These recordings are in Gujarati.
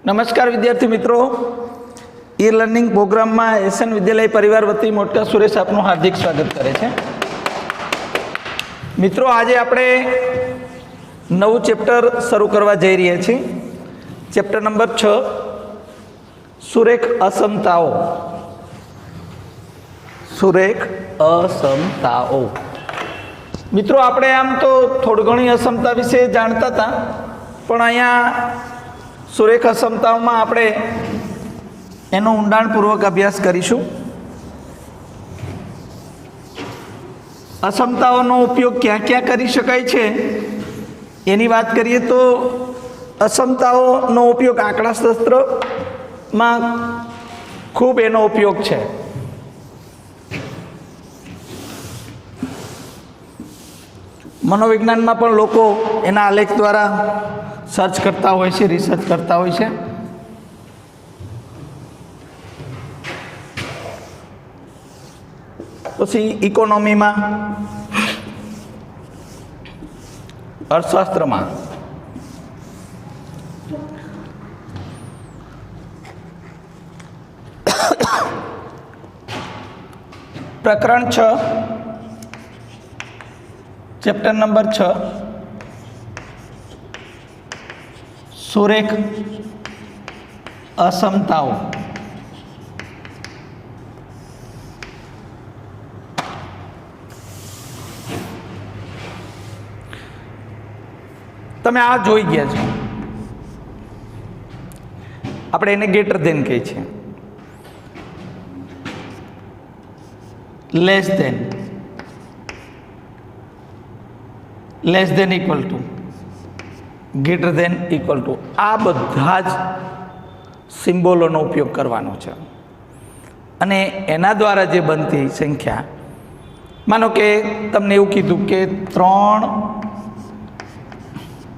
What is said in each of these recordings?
नमस्कार विद्यार्थी मित्रों, ई लर्निंग प्रोग्राम में एसएन विद्यालय परिवार वती मोटका सुरेश आपનું हार्दिक स्वागत करे छे। मित्रों, आज आपणे नवुं चेप्टर शुरू करवा जई रह्या छीए। चेप्टर नंबर 6 सुरेख असमताओ। सुरेख असमताओ। मित्रों, आपणे आम तो थोड़ी घणी असमता विषे जाणता था, पण अहींया सुरेख असमताओं में आपणे एनो ઊંડાણપૂર્વક अभ्यास करीशुं। असमताओनो उपयोग क्या क्या करी शकाय छे एनी बात करिए तो असमताओनो उपयोग आंकड़ाशास्त्र में खूब एनो उपयोग छे। मनोविज्ञान में पण लोको एना आलेख द्वारा सर्च करता होय छे, रिसर्च करता होय छे। पछी इकोनॉमी में, अर्थशास्त्र में, प्रकरण 6 चैप्टर नंबर 6 सुरेख असमताओ। तमे आ जोई गया छो। आपणे एने ग्रेटर देन कही छे, less than equal to, greater than equal to, आ बधा ज सिम्बोलोनो उपयोग करवानो छे। अने एना द्वारा जे बनती संख्या, मानो के तमने एवुं कीधुं के 3,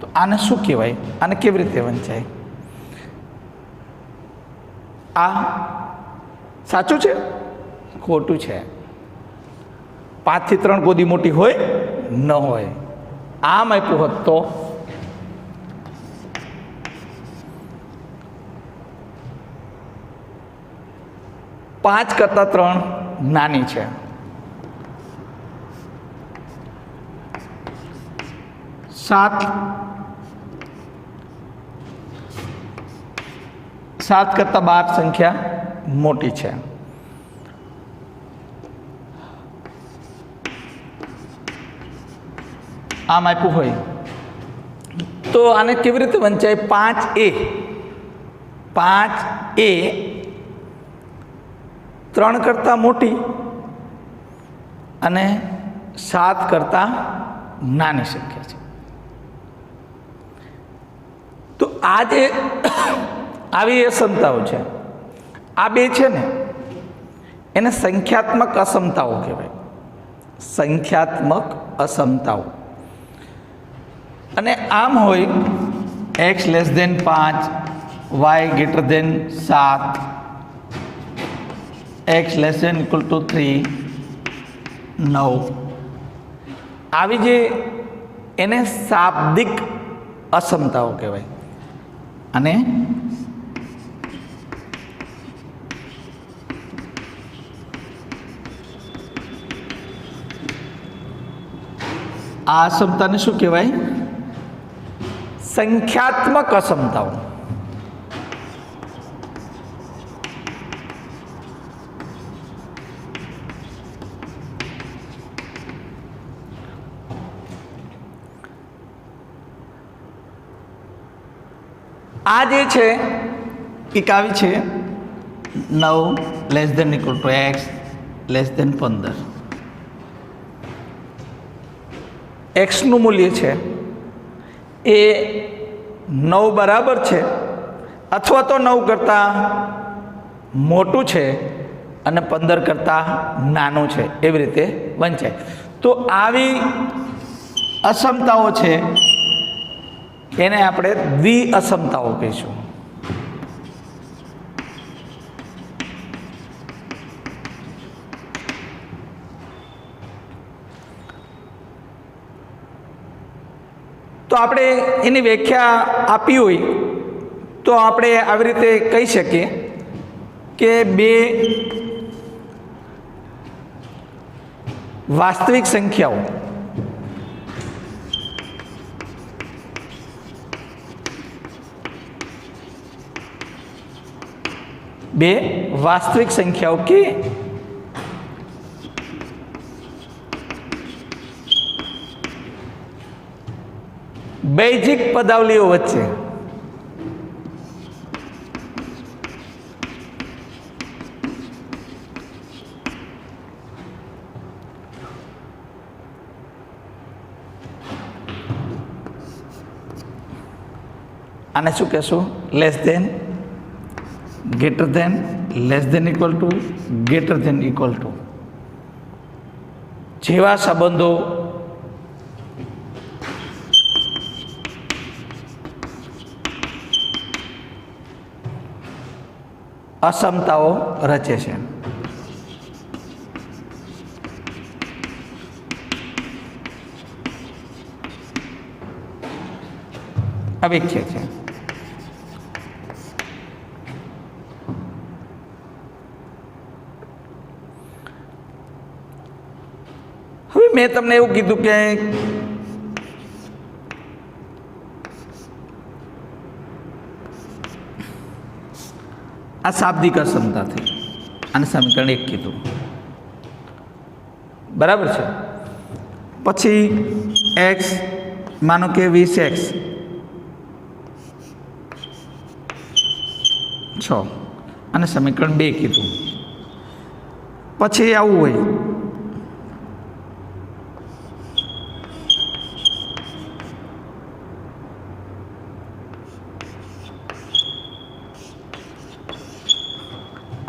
तो आने शुं कहेवाय, आने केवी रीते वंचाय? आ साचुं छे, खोटुं छे? 5 થી 3 गोदी मोटी होय न होय? आम आप्युं होत तो 5 करता 3 नानी छे। 7 करता 12 संख्या मोटी छे। आम आप्युं होय तो आने केवी रीते वंचाय? 5a 3 करता मोटी अने 7 करता नानी संख्या छे। तो आज आवी असमताओ छे। आ बे छे ने एने संख्यात्मक असमताओ कहेवाय। संख्यात्मक असमताओ। अने आम होय x less than 5, y greater than 7, x less than equal to 3, 9। आवी जे एने शाब्दिक असमताओ कहेवाय। अने आ असमताने शुं कहेवाय? संख्यात्मक असमताओ। आ जे छे एक आवी छे 9 less than equal to x less than 15। x નું મૂલ્ય છે એ 9 બરાબર છે અથવા તો 9 કરતાં મોટું છે અને 15 કરતાં નાનું છે, એવી રીતે વંચાય। તો આવી અસમતાઓ છે એને આપણે દ્વિ અસમતાઓ કહીશું। तो आपणे एनी व्याख्या आपी होय तो તો આપણે આવી રીતે કહી શકીએ કે બે વાસ્તવિક સંખ્યાઓ કે બેઝિક પદાવલીઓ વચ્ચે આને શું કહેશું? Less than, greater than, less than equal to, greater than equal to જેવા સંબંધો અસમતાઓ રચે છે. અવિખ્ય છે. હવે મેં તમને એવું કીધું કે આ શાબ્દિક અસમતા થઈ, આને સમીકરણ 1 કીધું, બરાબર છે. પછી એક્સ માનો કે 20x 6 અને સમીકરણ 2 કીધું. પછી આવું હોય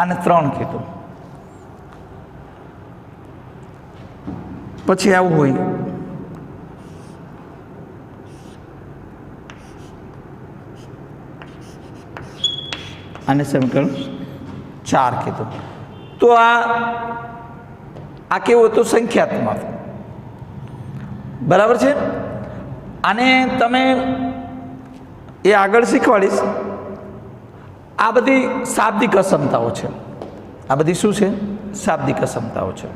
અને 3 કીધું. પછી આવું હોય અને સમીકરણ 4 કીધું. તો આ કેવું હતું? સંખ્યાત્મક, બરાબર છે. આને તમે એ આગળ શીખવાડીશ. આ બધી શાબ્દિક અસમતાઓ છે. આ બધી શું છે? શાબ્દિક અસમતાઓ છે.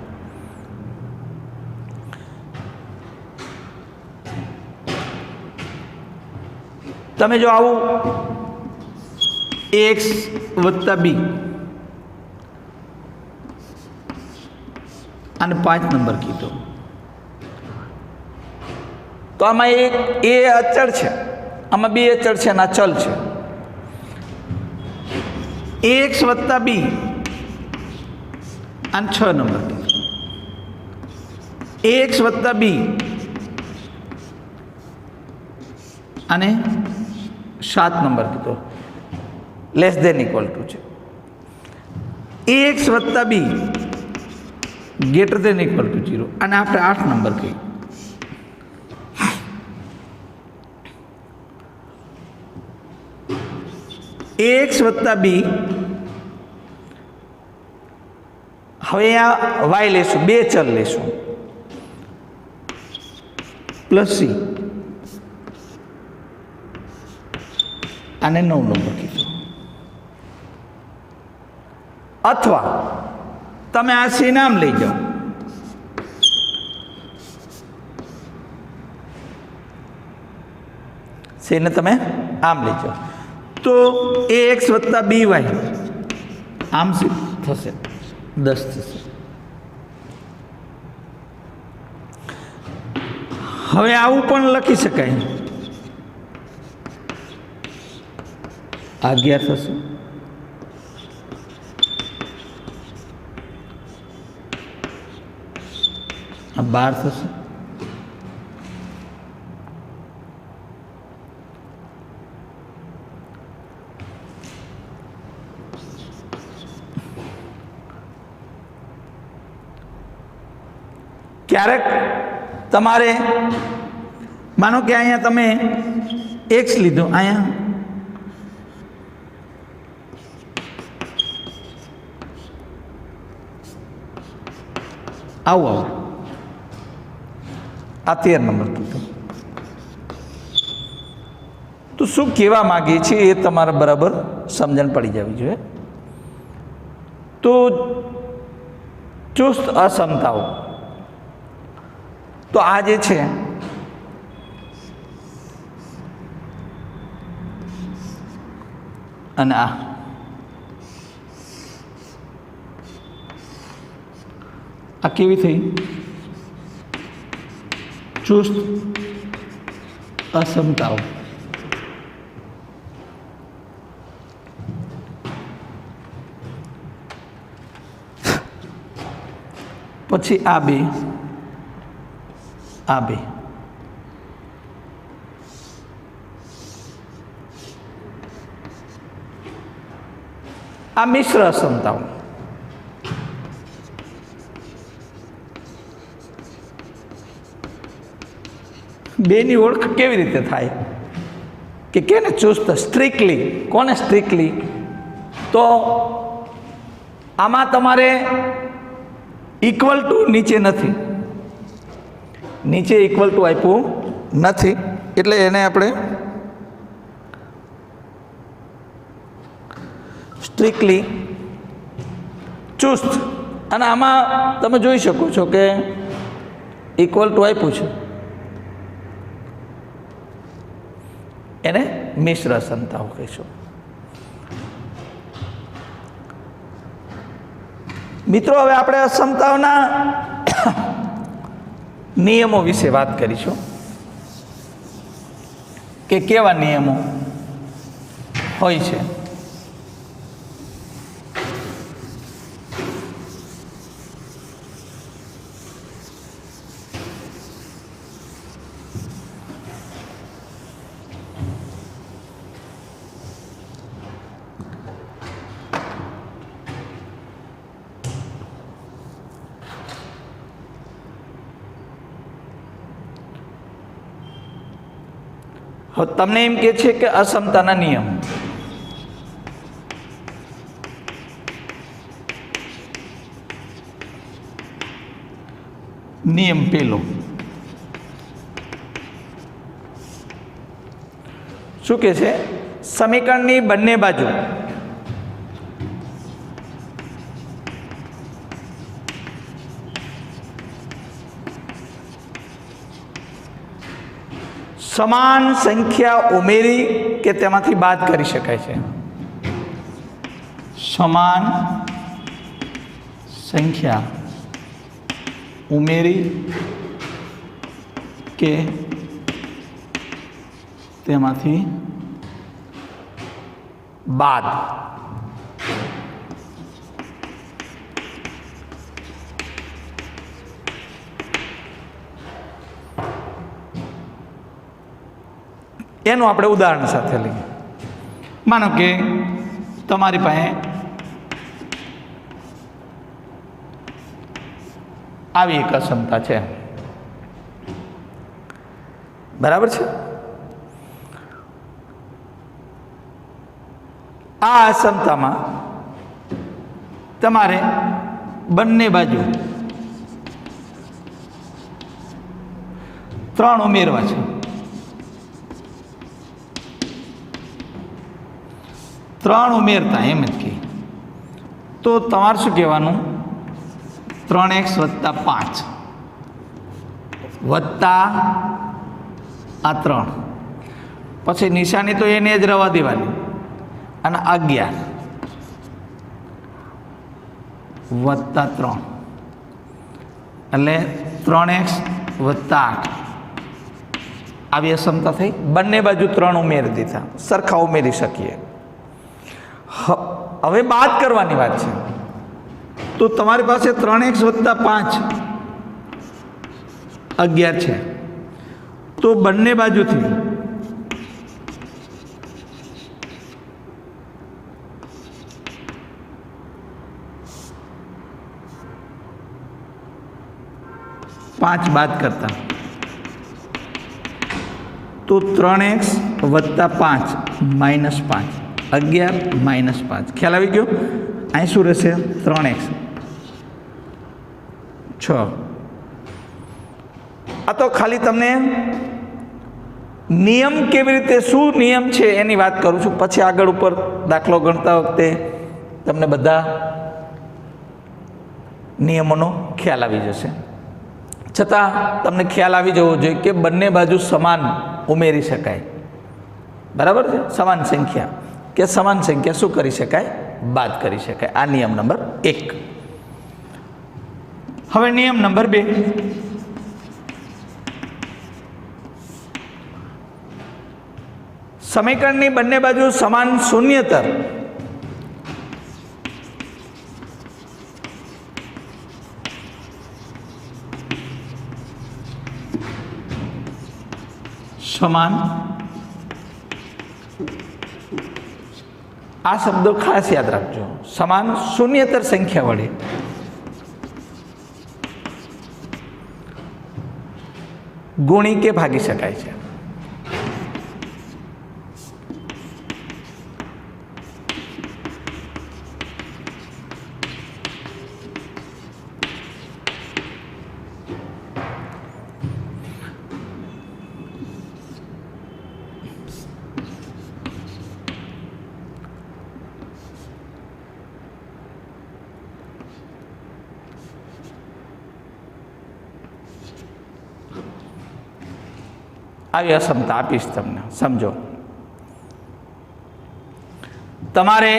તમે જો આવું ax વત્તા b અને 5 નંબર કીધો, તો આમાં એક એ અચળ છે, આમાં બે અચળ છે અને આ ચલ છે. ax વત્તા b અને 6 નંબર કીધો, ax વત્તા b અને 7 નંબર કીધો, લેસ ધેન ઇક્વલ ટુ છે. ax વત્તા b greater than equal to 0 અને આપણે 8 નંબર કહી. ax વત્તા b, હવે આ y લેશું, બે ચલ લેશું, પ્લસ c અને 9 નંબર કીધું. અથવા તમે આ સી નામ લઈ જાઓ, સીને તમે આમ લઈ જાઓ, તો ax વત્તા by આમ થશે 10 થશે. હવે આવું પણ લખી શકાય, 11 થશે, આ 12 થશે, ક્યારેક તમારે માનો કે અહીંયા તમે x લીધું, અહીંયા આવું આ 13 નંબર કીધું. તો શું કહેવા માગીએ છીએ એ તમારે બરાબર સમજણ પડી જવી જોઈએ. તો ચુસ્ત અસમતાઓ, તો આ જે છે અને આ કેવી થઈ? ચુસ્ત અસમતાઓ. પછી આ બે આ મિશ્ર અસમતાઓ. બેની ઓળખ કેવી રીતે થાય કે કેને ચુસ્ત? સ્ટ્રિક્ટલી. કોને સ્ટ્રિક્ટલી? તો આમાં તમારે ઇક્વલ ટુ નીચે નથી, નીચે ઇક્વલ ટુ આપ્યું નથી, એટલે એને આપણે સ્ટ્રિક્ટલી ચુસ્ત. અને આમાં તમે જોઈ શકો છો કે ઇક્વલ ટુ આપ્યું છે, એને મિશ્ર અસમતાઓ કહીશું. મિત્રો, હવે આપણે અસમતાઓના નિયમો વિશે વાત કરીશું કે કેવા નિયમો હોય છે. તમને એમ કે છે કે અસમતાના નિયમ. નિયમ પહેલો શું કે છે? સમીકરણની બંને બાજુ સમાન સંખ્યા ઉમેરી કે તેમાંથી બાદ કરી શકાય છે. સમાન સંખ્યા ઉમેરી કે તેમાંથી બાદ. એનું આપણે ઉદાહરણ સાથે લઈએ. માનો કે તમારી પાસે આવી એક અસમતા છે, બરાબર છે? આ અસમતામાં તમારે બંને બાજુ 3 ઉમેરવા છે. 3 ઉમેરતા એમ જ કે તો તમારે શું કહેવાનું? 3x + 5 વત્તા આ 3, પછી નિશાની તો એને જ રહેવા દેવાની, અને 11 વત્તા 3 એટલે 3x + 8. આવી અસમતા થઈ. બંને બાજુ 3 ઉમેરી દીધા, સરખા ઉમેરી શકીએ. હવે બાદ કરવાની વાત છે, તો તમારી પાસે 3x + 5 11 છે, તો બંને બાજુથી પાંચ બાદ કરતા તો 3x + 5 -5 11 -5. ખ્યાલ આવી ગયો? અહીં શું રહેશે? 3x 6. આ તો ખાલી તમને નિયમ કેવી રીતે, શું નિયમ છે એની વાત કરું છું. પછી આગળ ઉપર દાખલો ગણતા વખતે તમને બધા નિયમોનો ખ્યાલ આવી જશે. છતાં તમને ખ્યાલ આવી જવો જોઈએ કે બંને બાજુ સમાન ઉમેરી શકાય. બરાબર છે? સમાન સંખ્યા કે સમાન સંખ્યા શું કરી શકાય? બાદ કરી શકાય. આ નિયમ નંબર 1. હવે નિયમ નંબર 2. સમીકરણની બંને બાજુ સમાન શૂન્યતર સમાન, આ શબ્દો ખાસ યાદ રાખજો. સમાન શૂન્યતર સંખ્યા વડે ગુણી કે ભાગી શકાય છે. આવી અસમતા આપીશ તમને, સમજો. તમારે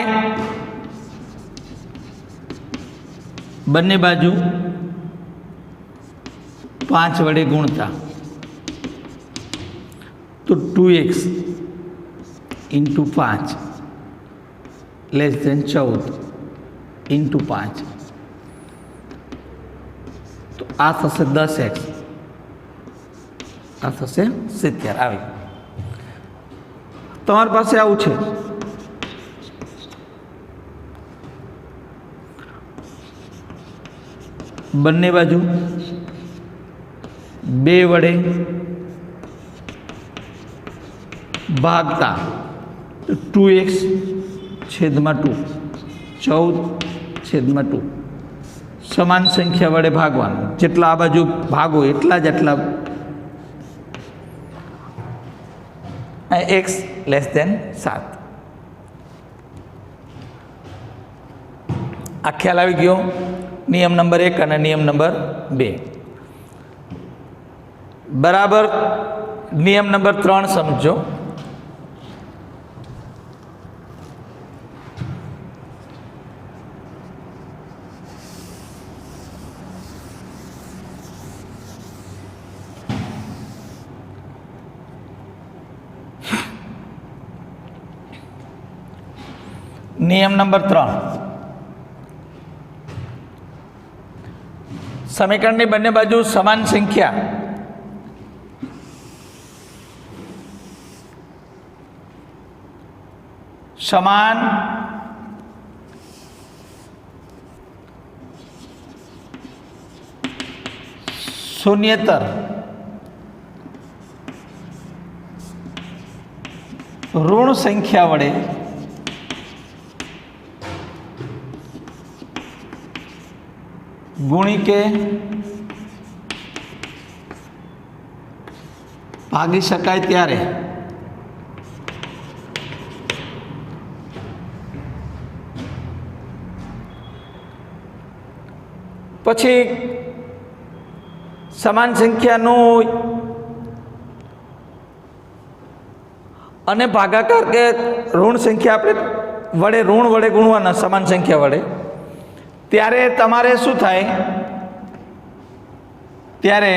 બંને બાજુ 5 વડે ગુણતા તો 2x × 5 લેસ ધેન 14 × 5 તો આ થશે 10x, આ થશે 70. આવી તમારી પાસે આવું છે. બંને બાજુ 2 વડે ભાગતા તો 2x / 2 14/2 સમાન સંખ્યા વડે ભાગવાનું. જેટલા આ બાજુ ભાગો એટલા જ આટલા x લેસ ધેન 7. આ ખ્યાલ આવી ગયો નિયમ નંબર 1 અને નિયમ નંબર 2. બરાબર. નિયમ નંબર 3 સમજો. નિયમ નંબર 3. સમીકરણની બંને બાજુ સમાન સંખ્યા સમાન શૂન્યતર ઋણ સંખ્યા વડે ગુણી કે ભાગી શકાય ત્યારે પછી સમાન સંખ્યાનું અને ભાગાકાર કે ઋણ સંખ્યા આપણે વડે ઋણ વડે ગુણવાના સમાન સંખ્યા વડે, ત્યારે તમારે શું થાય? ત્યારે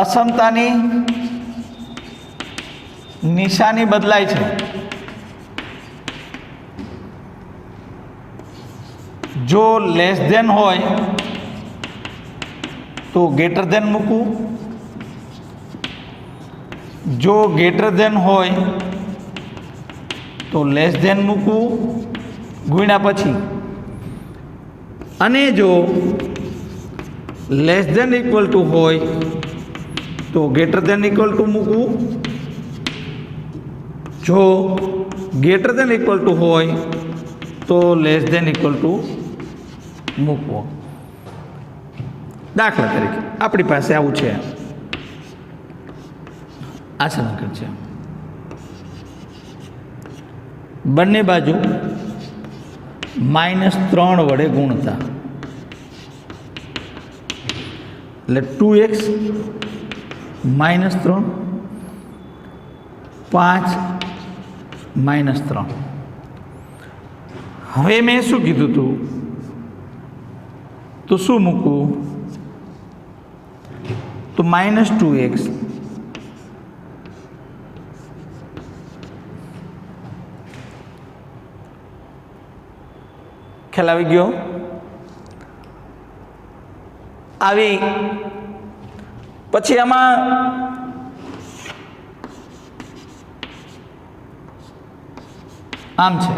અસમતાની નિશાની બદલાય છે. જો લેસ ધેન હોય તો ગ્રેટર ધેન મૂકવું, જો ગ્રેટર ધેન હોય તો લેસ ધેન મૂકવું ગુણ્યા પછી, અને જો લેસ ધેન ઇક્વલ ટુ હોય તો ગ્રેટર ધેન ઇક્વલ ટુ મૂકવું, જો ગ્રેટર ધેન ઇક્વલ ટુ હોય તો લેસ ધેન ઇક્વલ ટુ મૂકવો. દાખલા તરીકે આપણી પાસે આવું છે, આ સમીકરણ છે, બંને બાજુ -3 વડે ગુણતા, એટલે 2x -3 5 -3. હવે મેં શું કીધું હતું, તો શું મૂકવું, તો -2x ખ્યાલ આવી ગયો. આવી પછી આમાં આમ છે,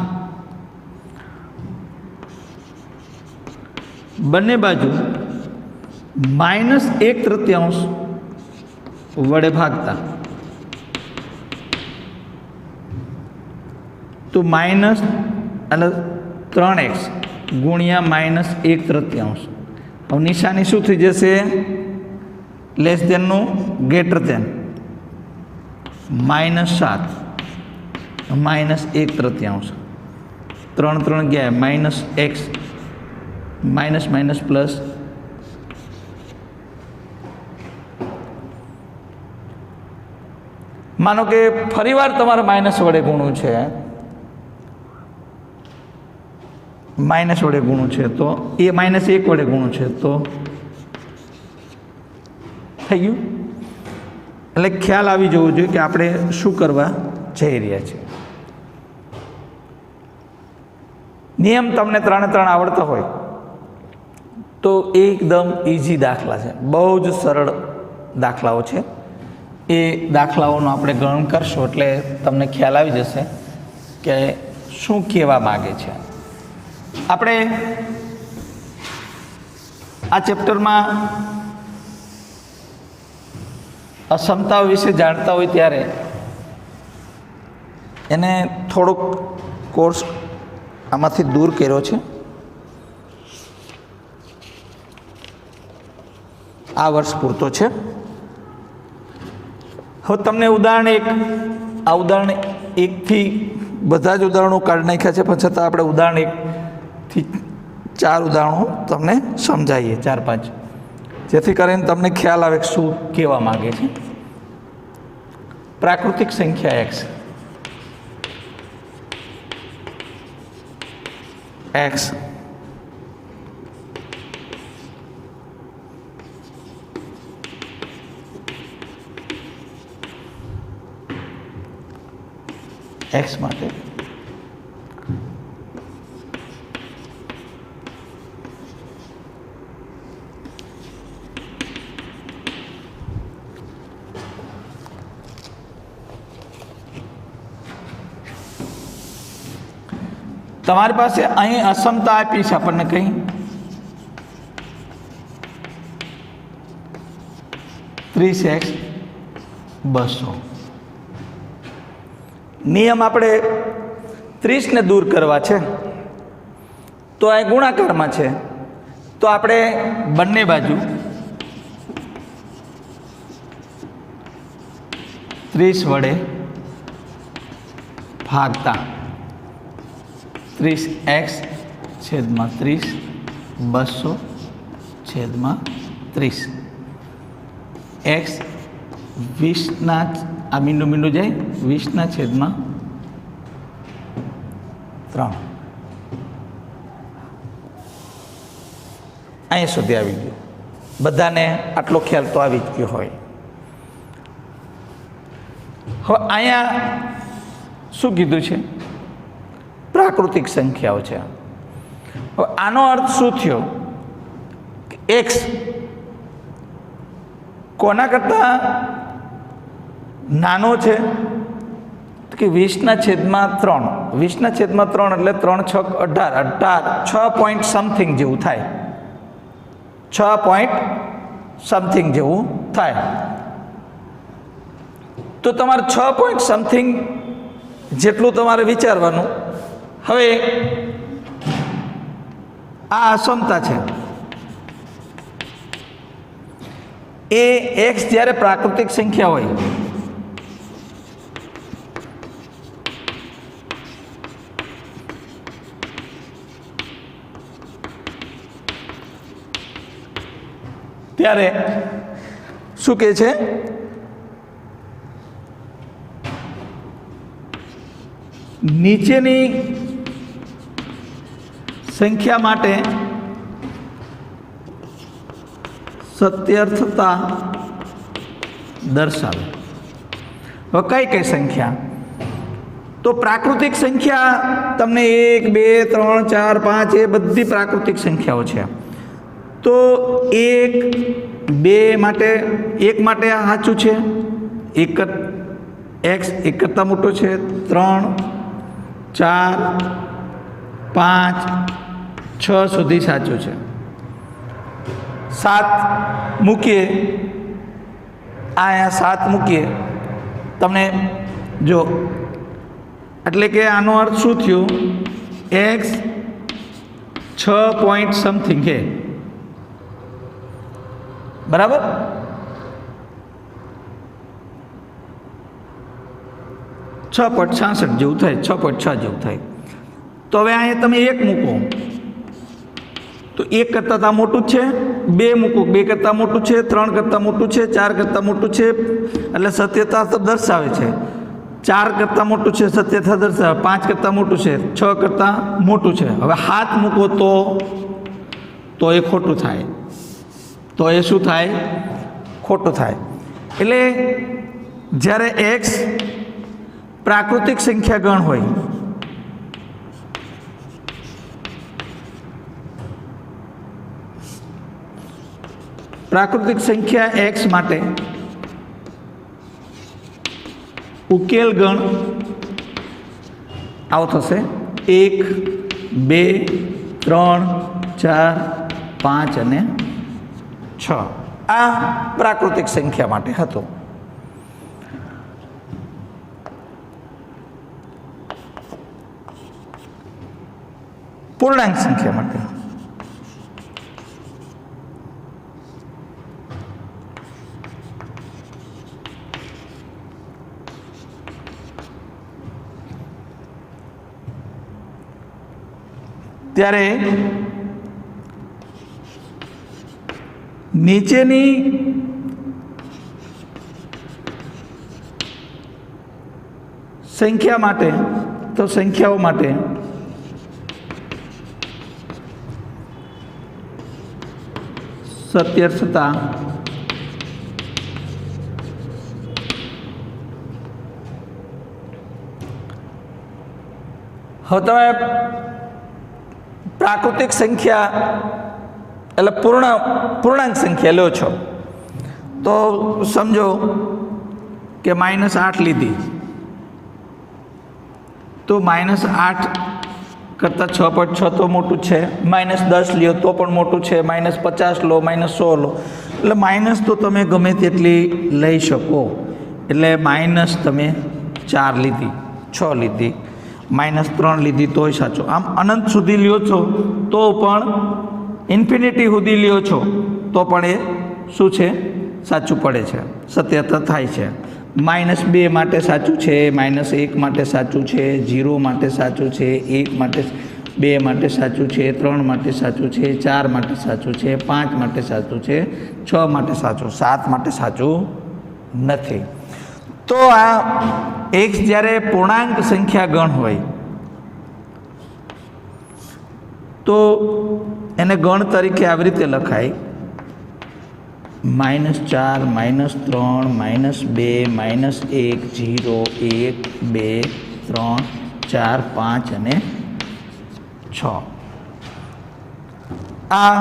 બંને બાજુ -1/3 વડે ભાગતા, તો માઇનસ એટલે 3x ગુણ્યા -1/3. હવે નિશાની શું થઈ જશે, લેસ ધેનનું ગ્રેટર ધેન, -7 -1/3, 3 3 ગયા -x માઇનસ પ્લસ, માનો કે ફરીવાર તમારે માઇનસ વડે ગુણવું છે, માઇનસ વડે ગુણવું છે, તો એ -1 વડે ગુણવું છે, તો થઈ ગયું. એટલે ખ્યાલ આવી જવો જોઈએ કે આપણે શું કરવા જઈ રહ્યા છીએ. નિયમ તમને 3 આવડતા હોય તો એકદમ ઇઝી દાખલા છે, બહુ જ સરળ દાખલાઓ છે. એ દાખલાઓનો આપણે ગણન કરશો એટલે તમને ખ્યાલ આવી જશે કે શું કહેવા માગે છે. આપણે આ ચેપ્ટરમાં અસમતાઓ વિશે જાણતા હોય ત્યારે એને થોડોક કોર્સ આમાંથી દૂર કર્યો છે. આ વર્ષ પૂરતો છે. હવે તમને ઉદાહરણ 1થી બધા જ ઉદાહરણો કાઢી નાખ્યા છે, પણ છતાં આપણે ઉદાહરણ 1થી 4 ઉદાહરણો તમને સમજાવીએ, 4-5, જેથી કરીને તમને ખ્યાલ આવે કે શું કહેવા માગે છે. પ્રાકૃતિક સંખ્યા x માટે તમારી પાસે અહીં અસમતા આપી છે આપણને, કઈ 30x 200. નિયમ આપણે 30 ને દૂર કરવા છે, તો આ ગુણાકારમાં છે, તો આપણે બંને બાજુ 30 વડે ભાગતા, 30x છેદમાં 30 200 છેદમાં 30. x 20ના આ મીંડું જાય 20ના છેદમાં 3. અહીંયા સુધી આવી ગયું. બધાને આટલો ખ્યાલ તો આવી જ ગયો હોય. હવે અહીંયા શું કીધું છે, પ્રાકૃતિક સંખ્યાઓ છે. હવે આનો અર્થ શું થયો, x કોના કરતાં નાનો છે, કે 20ના છેદમાં 3. 20ના છેદમાં 3 એટલે 3 6 18, 6 પોઈન્ટ સમથિંગ જેવું થાય, 6 પોઈન્ટ સમથિંગ જેવું થાય. તો તમારે 6 પોઈન્ટ સમથિંગ જેટલું તમારે વિચારવાનું. હવે આ અસમતા છે, એ એક્સ જ્યારે પ્રાકૃતિક સંખ્યા હોય ત્યારે શું કહે છે? નીચેની સંખ્યા માટે સત્યર્થતા દર્શાવે. હવે કઈ સંખ્યા? તો પ્રાકૃતિક સંખ્યા તમને 1 2 3 4 5 એ બધી પ્રાકૃતિક સંખ્યાઓ છે. તો 1 2 માટે 1 માટે આ સાચું છે, એક્સ 1 કરતાં મોટો છે, 3 4 5 6 સુધી સાચું છે. 7 મૂકીએ, અહીંયા 7 મૂકીએ, તમને જો એટલે કે આનો અર્થ શું થયું? એક્સ 6 પોઈન્ટ સમથિંગ છે, બરાબર? .66 જેવું થાય, 6.6 જેવું થાય. તો હવે અહીંયા તમે 1 મૂકો તો 1 કરતાં તો મોટું જ છે, 2 મૂકો 2 કરતાં મોટું છે, 3 કરતાં મોટું છે, 4 કરતાં મોટું છે, એટલે સત્યતા તો દર્શાવે છે. 4 કરતાં મોટું છે, સત્યતા દર્શાવે. 5 કરતાં મોટું છે, 6 કરતાં મોટું છે. હવે 7 મૂકો તો એ ખોટું થાય. તો એ શું થાય? ખોટું થાય. એટલે જ્યારે એક્સ પ્રાકૃતિક સંખ્યા ગણ હોય પ્રાકૃતિક સંખ્યા એક્સ માટે ઉકેલ ગણ આવો થશે: 1 2 3 4 5 અને 6. આ પ્રાકૃતિક સંખ્યા માટે હતું. પૂર્ણાંક સંખ્યા માટે ત્યારે નીચેની સંખ્યા માટે તો સંખ્યાઓ માટે સત્યર્થતા હવે તમે પ્રાકૃતિક સંખ્યા એટલે પૂર્ણાંક સંખ્યા લો છો તો સમજો કે -8 લીધી તો -8 કરતાં 6.6 તો મોટું છે. -10 લ્યો તો પણ મોટું છે. -50 લો, -100 લો, એટલે માઇનસ તો તમે ગમે તેટલી લઈ શકો. એટલે માઇનસ તમે 4 લીધી, 6 લીધી, -3 લીધી તોય સાચો. આમ અનંત સુધી લ્યો છો તો પણ ઇન્ફિનિટી સુધી લ્યો છો તો પણ એ શું છે? સાચું પડે છે, સત્યતા થાય છે. -2 માટે સાચું છે, -1 માટે સાચું છે, 0 માટે સાચું છે, 1 માટે, 2 માટે સાચું છે, 3 માટે સાચું છે, 4 માટે સાચું છે, 5 માટે સાચું છે, 6 માટે સાચું, 7 માટે સાચું નથી. તો આ x જ્યારે પૂર્ણાંક સંખ્યા ગણ હોય તો એને ગણ તરીકે આવી રીતે લખાય: -4 -3 -2 -1 0 1 2 3 4 5 અને 6. આ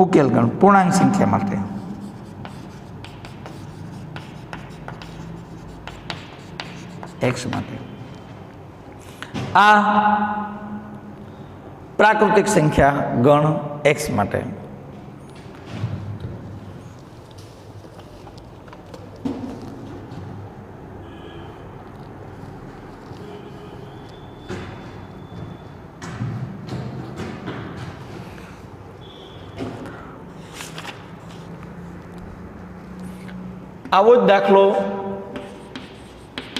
ઉકેલ ગણ પૂર્ણાંક સંખ્યા માટે. x માટે આ પ્રાકૃતિક સંખ્યા ગણ x માટે. आवो ज दाखलो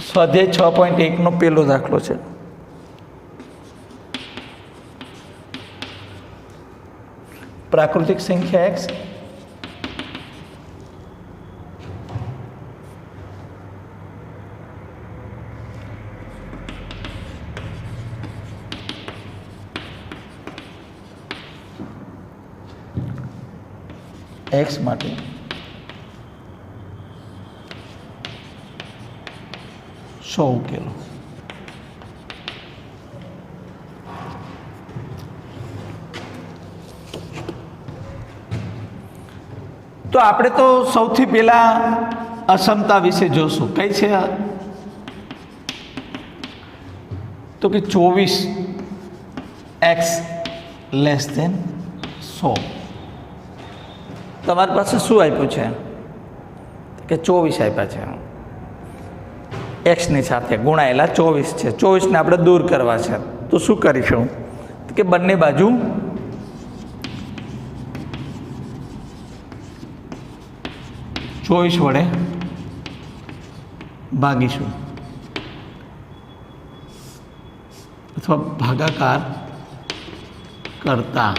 स्वाध्याय 6.1 नो पहलो दाखलो है। प्राकृतिक संख्या x एक्स माटे सौ उकेलो। तो आपणे तो सौथी पहला असमता विषे जोशुं। कई छे? तो कि 24 एक्स लेस देन 100। તમારી પાસે શું આપ્યું છે કે 24 આપ્યા છે, એક્સની સાથે ગુણાયેલા 24 છે। 24ને આપણે દૂર કરવા છે તો શું કરીશું કે બંને બાજુ 24 વડે ભાગીશું અથવા ભાગાકાર કરતા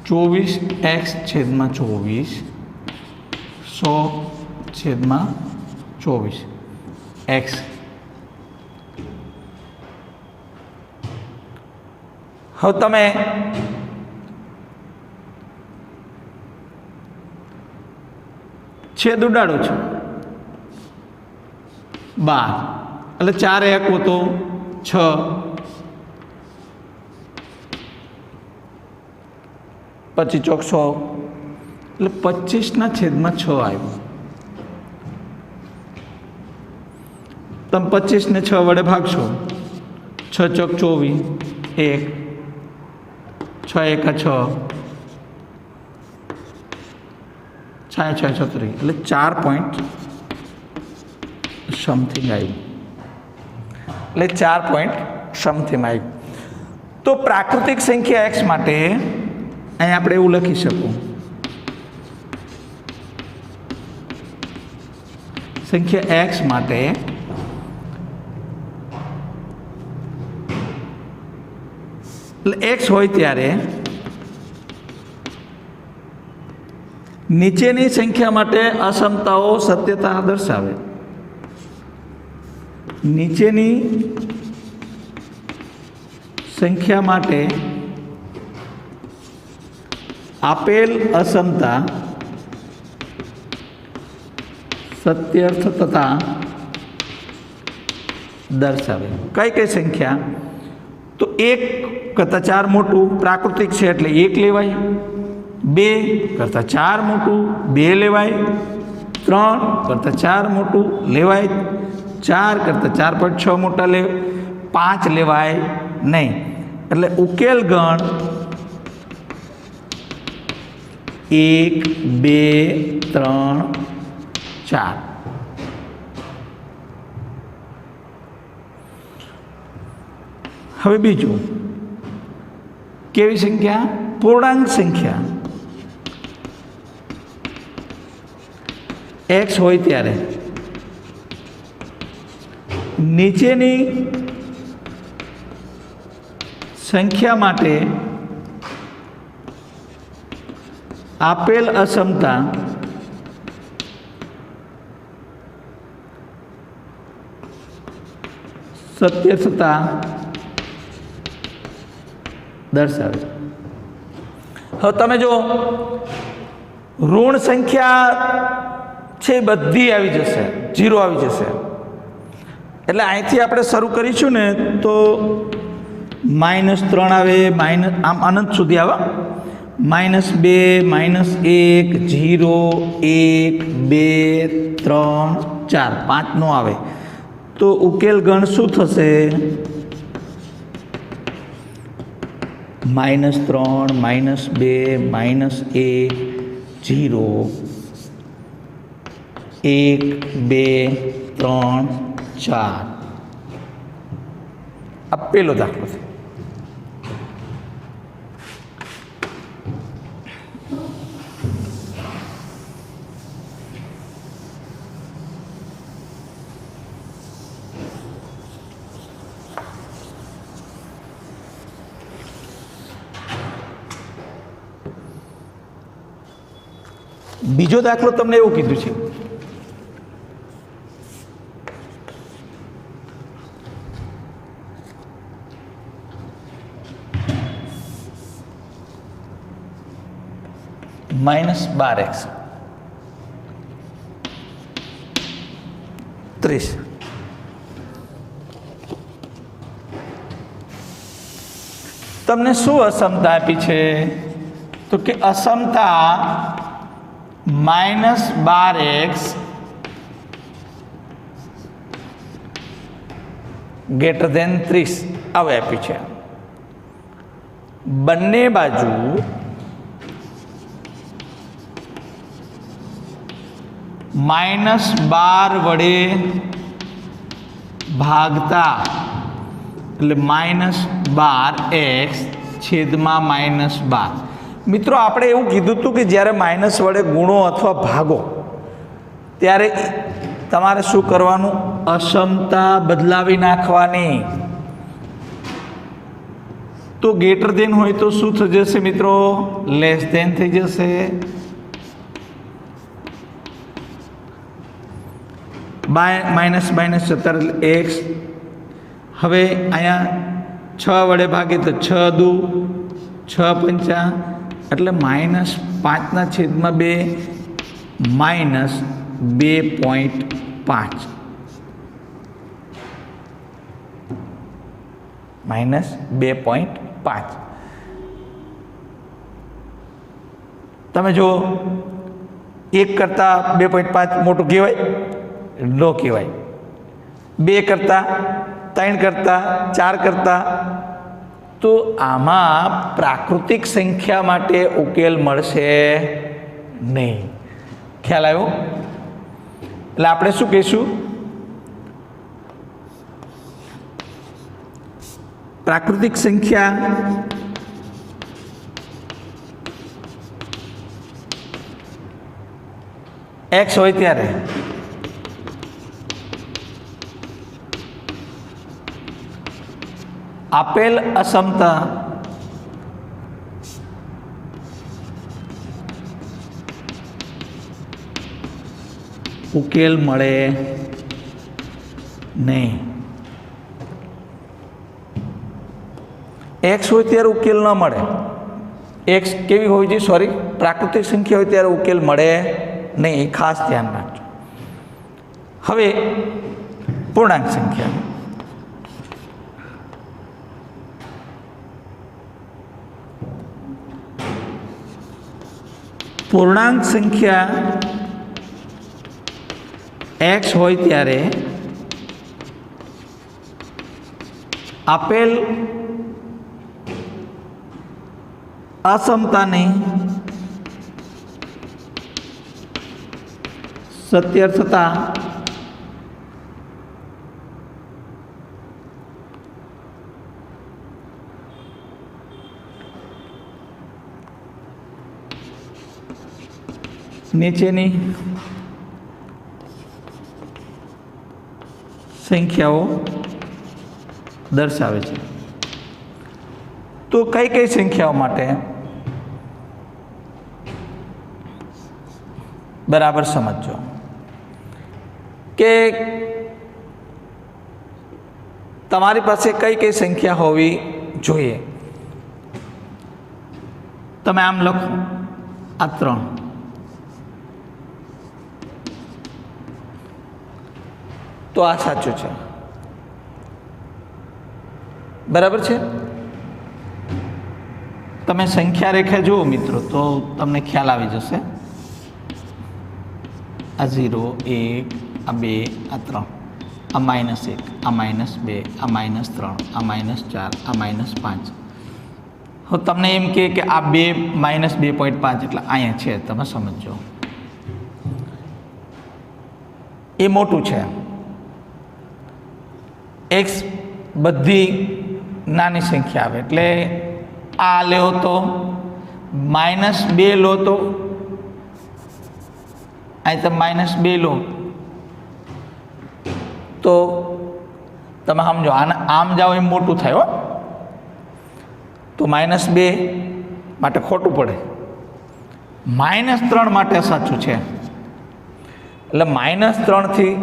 24x छेदमा 24 100 छेदमा 24 x। હવે તમે છેદ ઉડાડો છો 12 એટલે 4 1 તો 6 25 ચોક 100 એટલે 25 છેદમાં 6 આવ્યું। તમે 25 ને 6 વડે ભાગશો 6 ચોક 24 1 6 1 6 6 6 36 એટલે 4 પોઈન્ટ સમથિંગ આવ્યું। એટલે 4 પોઈન્ટ સમથિંગ આવ્યું। તો પ્રાકૃતિક સંખ્યા x માટે અહીં આપણે એવું લખી શકું, સંખ્યા x માટે એટલે x હોય ત્યારે નીચેની સંખ્યા માટે અસમતાઓ સત્યતા દર્શાવે। નીચેની સંખ્યા માટે આપેલ અસમતા સત્યર્થતા દર્શાવે। કઈ કઈ સંખ્યા? તો 1 કરતાં 4 મોટું પ્રાકૃતિક છે એટલે 1 લેવાય, 2 કરતાં 4 મોટું 2 લેવાય, 3 કરતાં 4 મોટું લેવાય, 4 કરતાં 4.6 મોટા 5 લેવાય નહીં। એટલે ઉકેલ ગણ 1 2 3 4। હવે બીજું, કેવી સંખ્યા? પૂર્ણાંક સંખ્યા x હોય ત્યારે નીચેની સંખ્યા માટે આપેલ અસમતા સત્યતા દર્શાવે। હવે તમે જો ઋણ સંખ્યા છે બધી આવી જશે, 0 આવી જશે। એટલે અહીંથી આપણે શરૂ કરીશું ને તો -3 આવે, આમ અનંત સુધી આવે, -2 -1 0 1 2 3 4 5 નો આવે તો ઉકેલ ગણ શું થશે? -3 -2 -1 0 1 2 3 4। આ પેલો દાખલો છે। બીજો દાખલો તમને એવું કીધું છે -12x 30. તમને શું અસમતા આપી છે તો કે અસમતા -12x > 30 આવી આપી છે. બંને બાજુ -12 વડે ભાગતા એટલે -12x છેદમાં -12. મિત્રો આપણે એવું કીધું હતું કે જ્યારે માઇનસ વડે ગુણો અથવા ભાગો ત્યારે તમારે શું કરવાનું? અસમતા બદલાવી નાખવાની. તો ગ્રેટર દેન હોય તો શું થઈ જશે મિત્રો? લેસ દેન થઈ જશે. -17 એટલે x. હવે અહીંયા 6 વડે ભાગે તો 6 દુ 6 પંચા એટલે -5/2 -2.5 -2.5. તમે જો 1 કરતાં 2.5 મોટું કહેવાય? ન કહેવાય. 2 કરતાં 3 કરતાં 4 કરતાં. તો આમાં પ્રાકૃતિક સંખ્યા માટે ઉકેલ મળશે નહીં. ખ્યાલ આવ્યો? એટલે આપણે શું કહીશું? પ્રાકૃતિક સંખ્યા x હોય ત્યારે આપેલ અસમતા ઉકેલ મળે નહીં. x હોય ત્યારે ઉકેલ ન મળે. x કેવી હોવી જોઈએ? સોરી, પ્રાકૃતિક સંખ્યા હોય ત્યારે ઉકેલ મળે નહીં. એ ખાસ ધ્યાન રાખજો. હવે પૂર્ણાંક સંખ્યા. પૂર્ણાંક સંખ્યા x હોય ત્યારે આપેલ અસમતાની સત્યર્થતા નીચેની સંખ્યાઓ દર્શાવે છે. તો કઈ કઈ સંખ્યાઓ માટે? બરાબર સમજો કે તમારી પાસે કઈ કઈ સંખ્યા હોવી જોઈએ. તમે આમ લખો, આ 3. તો આ સાચું છે. બરાબર છે? તમે સંખ્યા રેખા જુઓ મિત્રો તો તમને ખ્યાલ આવી જશે. આ 0, 1, આ 2, આ 3, આ -1, આ -2, આ -3, આ -4, આ -5. હવે તમને એમ કે આ 2 -2.5 એટલે અહીંયા છે. તમે સમજો, એ મોટું છે. x બધી નાની સંખ્યા આવે એટલે આ લેવો તો -2 લો તો અહીં તમે -2 લો તો તમે સમજો આમ જાઓ એમ મોટું થાય. હો તો -2 માટે ખોટું પડે. -3 માટે સાચું છે, એટલે -3 થી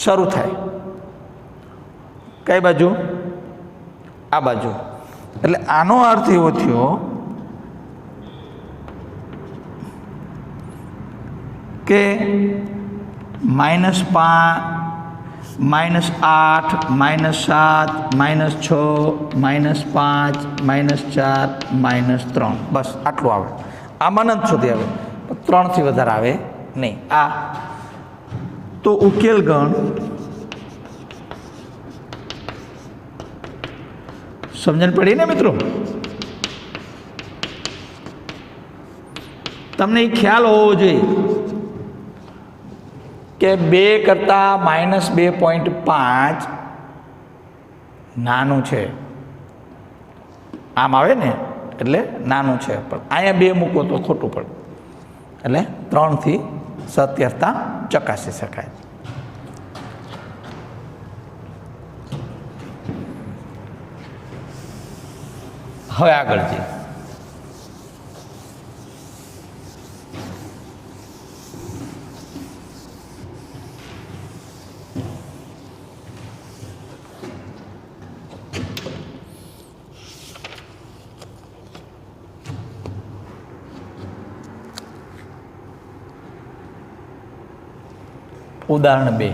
શરૂ થાય. કઈ બાજુ? આ બાજુ. એટલે આનો અર્થ એવો થયો કે -5, -8, -7, -6, -5, -4, -3, બસ આટલું આવે. આમાં અનંત સુધી આવે, 3 થી વધારે આવે નહીં. આ તો ઉકેલ ગણ સમજણ પડી ને મિત્રો? તમને એ ખ્યાલ હોવો જોઈએ કે 2 કરતાં -2.5 નાનું છે. આમ આવે ને એટલે નાનું છે, પણ અહીંયા 2 મૂકો તો ખોટું પડે. એટલે 3 થી સત્યતા ચકાસી શકાય. હવે આગળ જઈએ. ઉદાહરણ 2.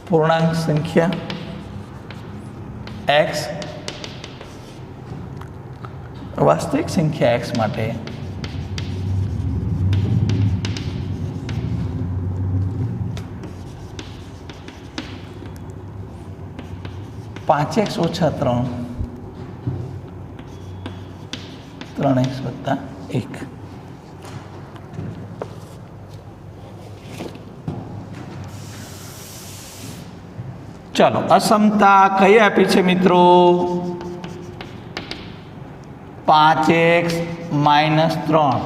પૂર્ણાંક સંખ્યા x વાસ્તવિક સંખ્યા x માટે (5x - 3 3x + 1). ચાલો, અસમતા કઈ આપી છે મિત્રો? 5x - 3.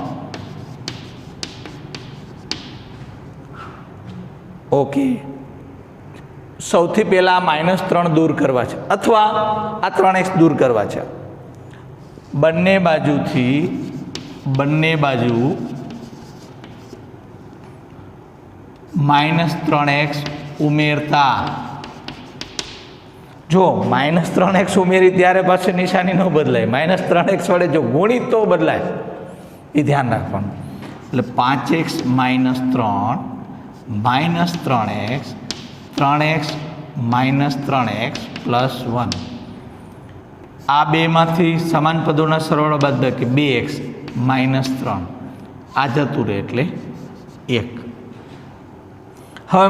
ઓકે, સૌથી પહેલા -3 દૂર કરવા છે, અથવા આ 3x દૂર કરવા છે. બંને બાજુ -3x ઉમેરતા, જો -3x ઉમેરી ત્યારે પાછી નિશાની ન બદલાય. -3x વડે જો ગુણિત તો બદલાય, એ ધ્યાન રાખવાનું. એટલે 5x - 3 -3x 3x + 1. આ બેમાંથી સમાન પદોના સરવાળો બાદબાકી 2x - 3, આ જતું રહે એટલે 1. હવે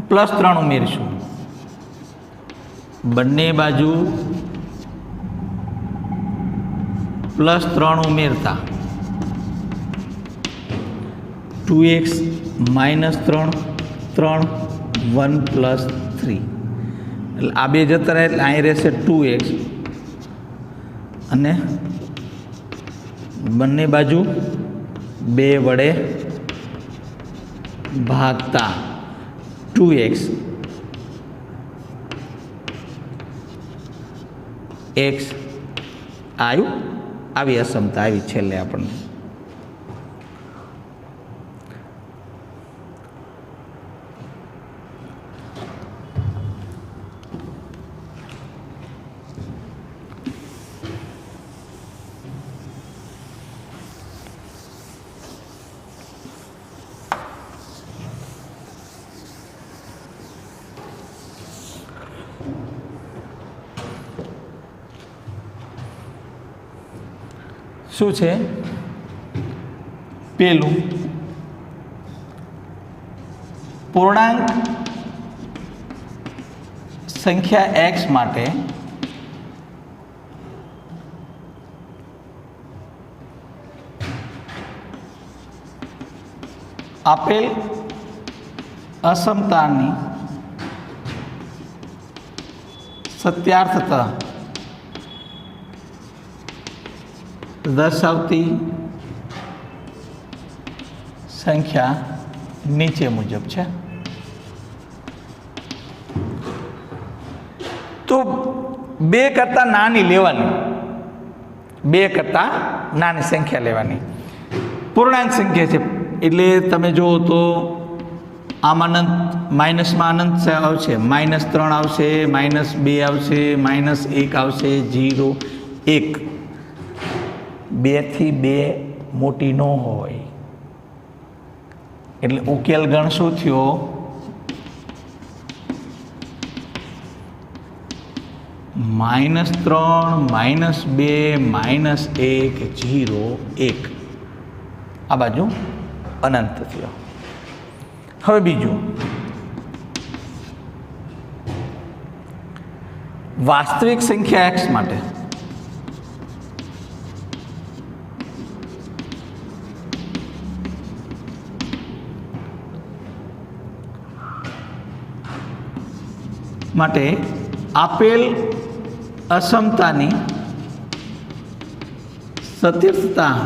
+3 ઉમેરીશું. બંને બાજુ +3 ઉમેરતા 2x - 3 3 1 + 3, એટલે આ બે જતા રહે એટલે અહીં રહેશે 2x, અને બંને બાજુ 2 વડે ભાગતા 2x x આવ્યું. આવી અસમતા આવી છેલ્લે આપણને. શું છે પેલું? પૂર્ણાંક સંખ્યા x માટે આપેલ અસમતાની સત્યાર્થતા દર્શાવતી સંખ્યા નીચે મુજબ છે. તો તો 2 કરતાં નાની લેવાની, 2 કરતાં નાની સંખ્યા લેવાની. પૂર્ણાંક સંખ્યા છે એટલે તમે જુઓ તો આમાં અનંત, માઇનસમાં અનંત આવશે, -3 આવશે, -2 આવશે, -1 આવશે, 0, 1. 2 થી 2 મોટી ન હોય એટલે ઉકેલ ગણ શું થયો? -3, -2, -1, 0, 1. આ બાજુ અનંત થયો. હવે બીજું, વાસ્તવિક સંખ્યા x માટે આપેલ અસમતાની સત્યતા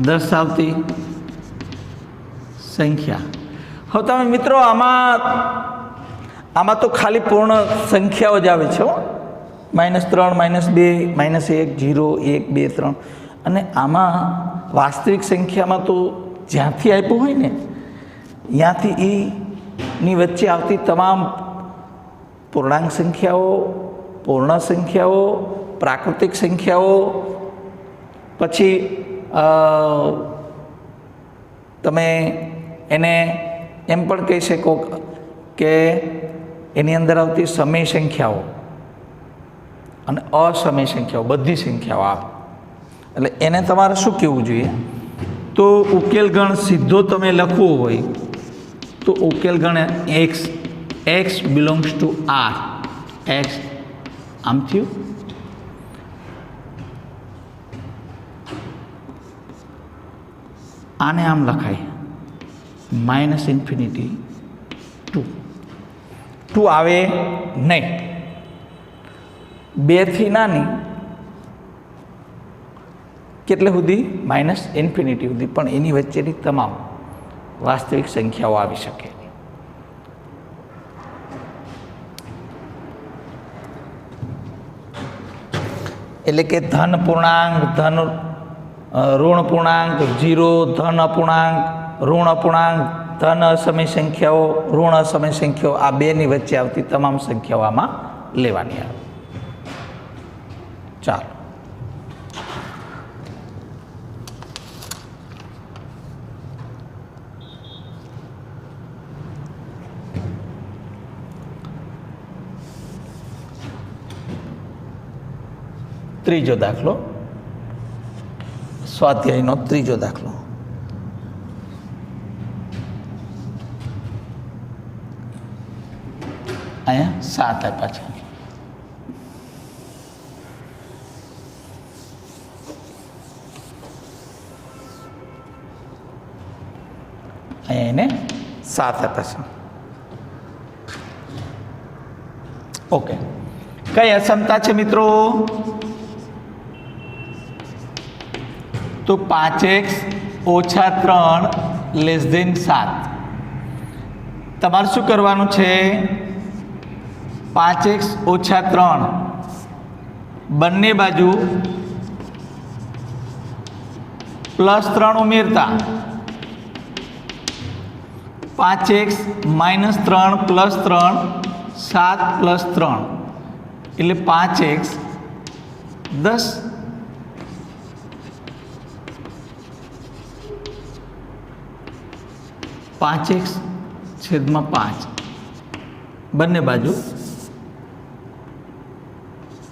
દર્શાવતી સંખ્યા. હવે તમે મિત્રો આમાં તો ખાલી પૂર્ણ સંખ્યાઓ જ આવે છે, -3, -2, -1, 0, 1, 2, 3. અને આમાં વાસ્તવિક સંખ્યામાં તો જ્યાંથી આપ્યું હોય ને ત્યાંથી ની વચ્ચે આવતી તમામ પૂર્ણાંક સંખ્યાઓ, પૂર્ણ સંખ્યાઓ, પ્રાકૃતિક સંખ્યાઓ, પછી તમે એને એમ પણ કહી શકો કે એની અંદર આવતી સમય સંખ્યાઓ અને અસમય સંખ્યાઓ, બધી સંખ્યાઓ આવે. એટલે એને તમારે શું કહેવું જોઈએ? તો ઉકેલ ગણ સીધો તમે લખવો હોય તો ઉકેલ ગણ x belongs to R. x આમ થયું, આને આમ લખાય -∞ 2 આવે નહીં. 2 થી નાની કેટલે સુધી? -∞ સુધી, પણ એની વચ્ચેની તમામ વાસ્તવિક સંખ્યાઓ આવી શકે. એટલે કે ધન પૂર્ણાંક, ઋણ પૂર્ણાંક, 0, ધન અપૂર્ણાંક, ઋણ અપૂર્ણાંક, ધન અસમય સંખ્યાઓ, ઋણ અસમય સંખ્યાઓ, આ બેની વચ્ચે આવતી તમામ સંખ્યાઓ આમાં લેવાની આવે. ચાલો, ત્રીજો દાખલો, સ્વાધ્યાયનો ત્રીજો દાખલો. અહીંયા 7 આપ્યા છે. અહીંયા એને 7 આપ્યા છે. ઓકે, કઈ અસમતા છે મિત્રો? તો 5x ઓછા 3 <7. તમારે શું કરવાનું છે? 5x ઓછા 3 બંને બાજુ +3 ઉમેરતા 5x - 3 + 3 7 + 3 એટલે 5x 10. (5x/5) બંને બાજુ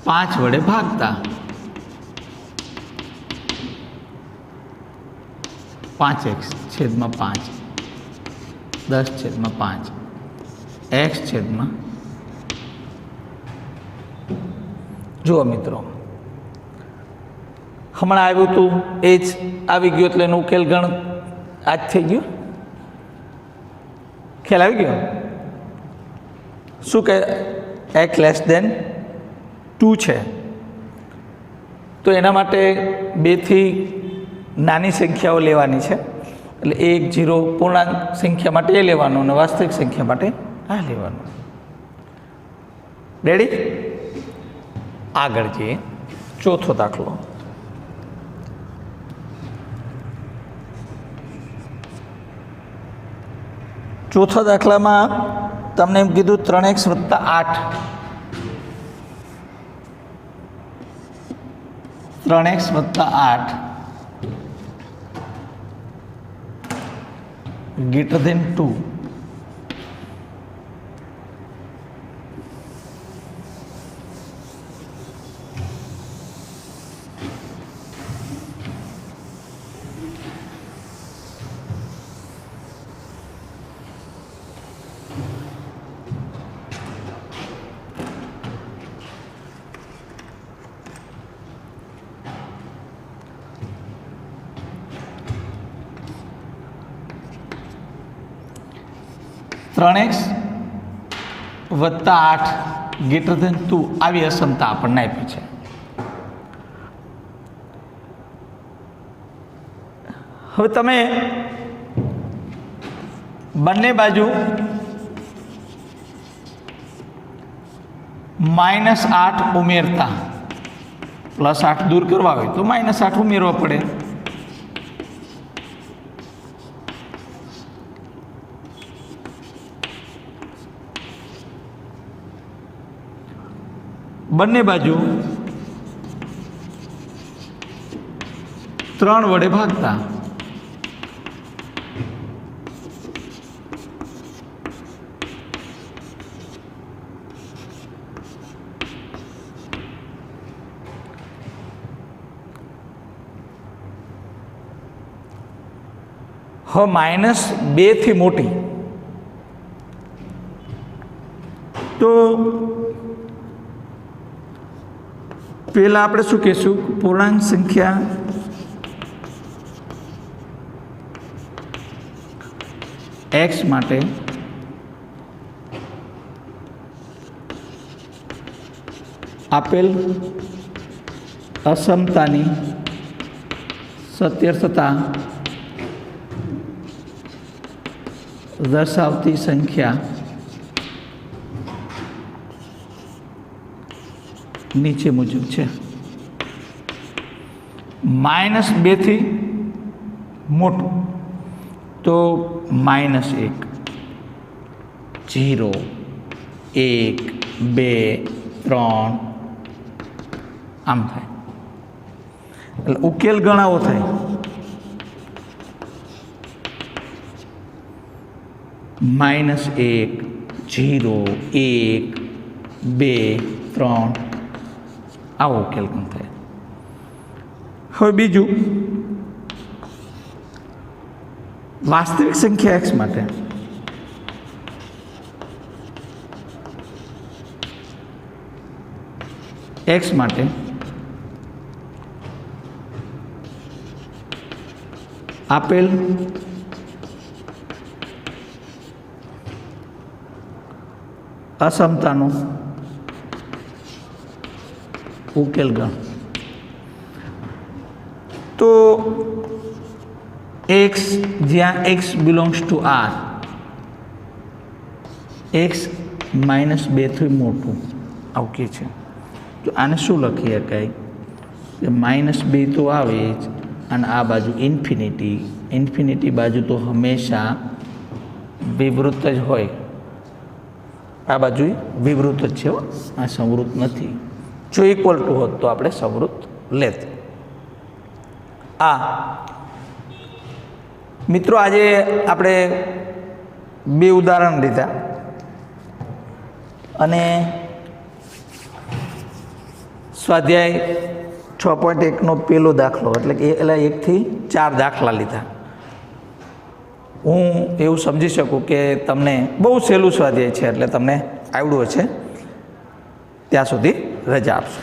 5 વડે ભાગતા 5x/5 10/5 x/. જુઓ મિત્રો, હમણાં આવ્યું હતું એ જ આવી ગયું એટલે એનો ઉકેલ ગણ આ જ થઈ ગયો. ખ્યાલ આવી ગયો? શું કે x <2 છે તો એના માટે 2 થી નાની સંખ્યાઓ લેવાની છે. એટલે 1, 0 પૂર્ણાંક સંખ્યા માટે એ લેવાનું અને વાસ્તવિક સંખ્યા માટે આ લેવાનું. રેડી? આગળ જઈએ. ચોથો દાખલો. ચોથા દાખલામાં તમને એમ કીધું 3x + 8 3x + 8 greater than 2. x + 8 greater than 2 આવી અસમતા આપણને આપી છે. હવે તમે બંને બાજુ -8 ઉમેરતા +8 દૂર કરવા હોય તો -8 ઉમેરવા પડે. બંને બાજુ 3 વડે ભાગતા હવે -2 થી મોટી તો પહેલાં આપણે શું કહીશું? પૂર્ણાંક સંખ્યા x માટે આપેલ અસમતાની સત્યર્થતા દર્શાવતી સંખ્યા નીચે મુજબ છે. -2 થી મોટું તો -1 0 1 2 3 આમ થાય. એટલે ઉકેલ ગણાવો થાય. -1 0 1 2 3 આવો ઉકેલ પણ થાય. હવે બીજું વાસ્તવિક સંખ્યા x માટે આપેલ અસમતાનો ઉકેલ ગણ. તો x જ્યાં x belongs to r x -2 થી મોટું આવું કે છે. તો આને શું લખી શકાય કે -2 તો આવે જ અને આ બાજુ ઇન્ફિનિટી બાજુ તો હંમેશા વિવૃત જ હોય. આ બાજુ વિવૃત જ છે, આ સંવૃત નથી. જો ઇક્વલ ટુ હોત તો આપણે સંવૃત લેત. મિત્રો આજે આપણે 2 ઉદાહરણ લીધા અને સ્વાધ્યાય 6.1નો પહેલો દાખલો એટલે કે 1 થી 4 દાખલા લીધા. હું એવું સમજી શકું કે તમને બહુ સહેલું સ્વાધ્યાય છે એટલે તમને આવડ્યું હશે. ત્યાં સુધી રજા આપશો.